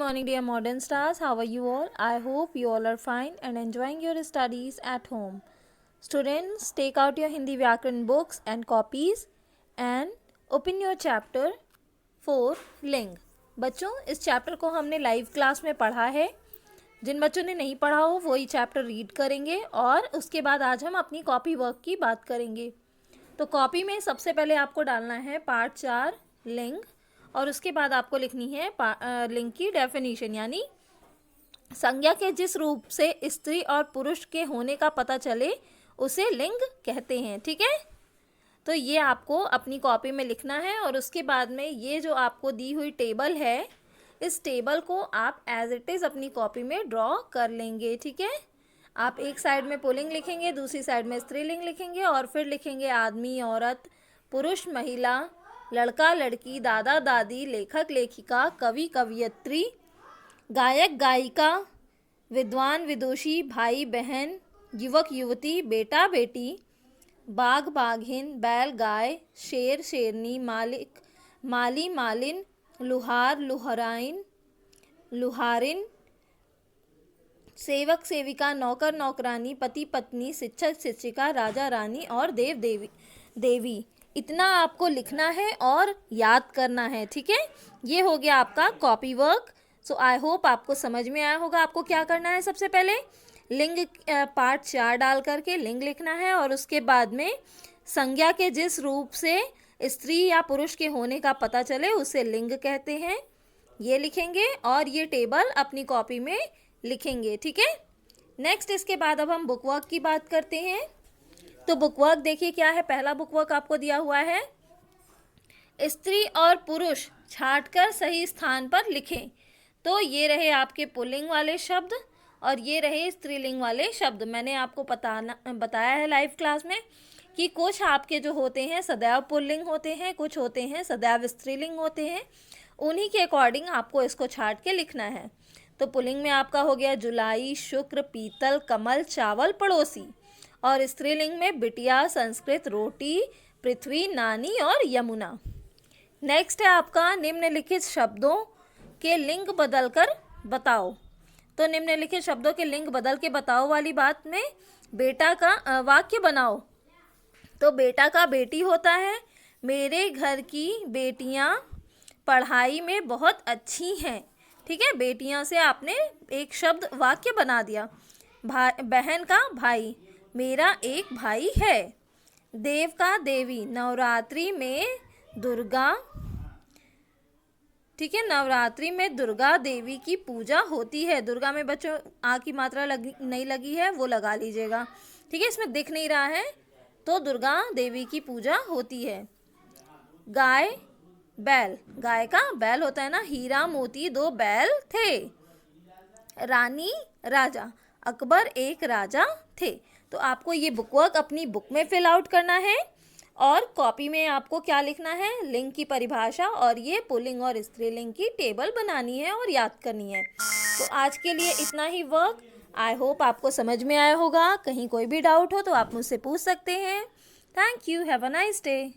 morning, dear modern stars. How are you all? I hope you all are fine and enjoying your studies at home. Students, take out your Hindi Vyakaran books and copies and open your chapter 4 लिंग. बच्चों, इस chapter को हमने live class में पढ़ा है. जिन बच्चों ने नहीं पढ़ा हो वो ये चैप्टर रीड करेंगे और उसके बाद आज हम अपनी कॉपी वर्क की बात करेंगे. तो कॉपी में सबसे पहले आपको डालना है पार्ट 4 लिंग और उसके बाद आपको लिखनी है लिंग की डेफिनेशन, यानी संज्ञा के जिस रूप से स्त्री और पुरुष के होने का पता चले उसे लिंग कहते हैं. ठीक है, तो ये आपको अपनी कॉपी में लिखना है और उसके बाद में ये जो आपको दी हुई टेबल है, इस टेबल को आप एज इट इज़ अपनी कॉपी में ड्रॉ कर लेंगे. ठीक है, आप एक साइड में पुल्लिंग लिखेंगे, दूसरी साइड में स्त्रीलिंग लिखेंगे और फिर लिखेंगे आदमी औरत, पुरुष महिला, लड़का लड़की, दादा दादी, लेखक लेखिका, कवि कवियत्री, गायक गायिका, विद्वान विदुषी, भाई बहन, युवक युवती, बेटा बेटी, बाघ बाघिन, बैल गाय, शेर शेरनी, मालिक माली मालिन, लुहार लुहराइन लुहारिन, सेवक सेविका, नौकर नौकरानी, पति पत्नी, शिक्षक शिक्षिका, राजा रानी और देव देवी. इतना आपको लिखना है और याद करना है. ठीक है, ये हो गया आपका copy work. So I hope आपको समझ में आया होगा. आपको क्या करना है, सबसे पहले लिंग पार्ट 4 डाल करके लिंग लिखना है और उसके बाद में संज्ञा के जिस रूप से स्त्री या पुरुष के होने का पता चले उसे लिंग कहते हैं, ये लिखेंगे और ये टेबल अपनी कॉपी में लिखेंगे. ठीक है, नेक्स्ट इसके बाद अब हम बुक वर्क की बात करते हैं. तो बुक वर्क देखिए क्या है. पहला बुक वर्क आपको दिया हुआ है, स्त्री और पुरुष छांटकर सही स्थान पर लिखें. तो ये रहे आपके पुल्लिंग वाले शब्द और ये रहे स्त्रीलिंग वाले शब्द. मैंने आपको बताया है लाइव क्लास में कि कुछ आपके जो होते हैं सदैव पुल्लिंग होते हैं, कुछ होते हैं सदैव स्त्रीलिंग होते हैं. उन्हीं के अकॉर्डिंग आपको इसको छांट के लिखना है. तो पुल्लिंग में आपका हो गया जुलाई, शुक्र, पीतल, कमल, चावल, पड़ोसी. और स्त्रीलिंग में बिटिया, संस्कृत, रोटी, पृथ्वी, नानी और यमुना. नेक्स्ट है आपका निम्नलिखित शब्दों के लिंग बदलकर बताओ. तो निम्नलिखित शब्दों के लिंग बदल के बताओ वाली बात में बेटा का वाक्य बनाओ. तो बेटा का बेटी होता है, मेरे घर की बेटियां पढ़ाई में बहुत अच्छी हैं. ठीक है, बेटियां से आपने एक शब्द वाक्य बना दिया. बहन का भाई, मेरा एक भाई है. देव का देवी, नवरात्रि में दुर्गा. ठीक है, नवरात्रि में दुर्गा देवी की पूजा होती है. दुर्गा में बच्चों आ की मात्रा नहीं लगी है, वो लगा लीजिएगा. ठीक है, इसमें दिख नहीं रहा है. तो दुर्गा देवी की पूजा होती है. गाय बैल, गाय का बैल होता है ना. हीरा मोती 2 बैल थे. रानी राजा, अकबर एक राजा थे. तो आपको ये बुक वर्क अपनी बुक में फिल आउट करना है और कॉपी में आपको क्या लिखना है, लिंग की परिभाषा और ये पुल्लिंग और स्त्रीलिंग की टेबल बनानी है और याद करनी है. तो आज के लिए इतना ही वर्क. आई होप आपको समझ में आया होगा. कहीं कोई भी डाउट हो तो आप मुझसे पूछ सकते हैं. Thank you. Have a nice day.